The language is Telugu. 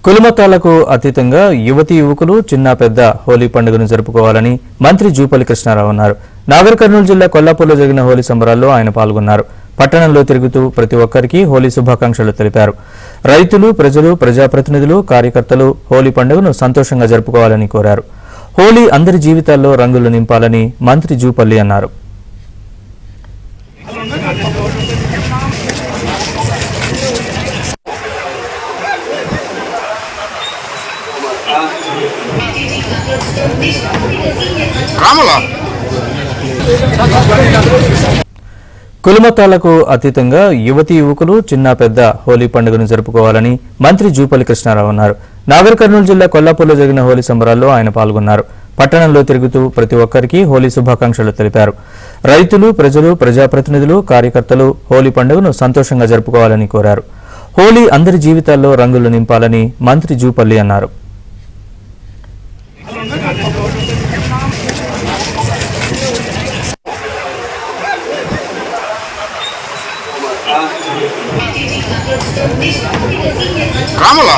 కులమతాలకు అతీతంగా యువతీ యువకులు చిన్న పెద్ద హోలీ పండుగను జరుపుకోవాలని మంత్రి జూపల్లి కృష్ణారావు అన్నారు. నాగర్ కర్నూలు జిల్లా కొల్లాపూర్లో జరిగిన హోలీ సంబరాల్లో ఆయన పాల్గొన్నారు. పట్టణంలో తిరుగుతూ ప్రతి ఒక్కరికి హోలీ శుభాకాంక్షలు తెలిపారు. రైతులు, ప్రజలు, ప్రజాప్రతినిధులు, కార్యకర్తలు హోలీ పండుగను సంతోషంగా జరుపుకోవాలని కోరారు. హోలీ అందరి జీవితాల్లో రంగులు నింపాలని మంత్రి జూపల్లి అన్నారు. కులమతాలకు అతీతంగా యువతీ యువకులు చిన్న పెద్ద హోలీ పండుగను జరుపుకోవాలని మంత్రి జూపల్లి కృష్ణారావు అన్నారు. నాగర్ కర్నూలు జిల్లా కొల్లాపూర్లో జరిగిన హోలీ సంబరాల్లో ఆయన పాల్గొన్నారు. పట్టణంలో తిరుగుతూ ప్రతి ఒక్కరికి హోలీ శుభాకాంక్షలు తెలిపారు. రైతులు, ప్రజలు, ప్రజాప్రతినిధులు, కార్యకర్తలు హోలీ పండుగను సంతోషంగా జరుపుకోవాలని కోరారు. హోలీ అందరి జీవితాల్లో రంగులు నింపాలని మంత్రి జూపల్లి అన్నారు. రాములా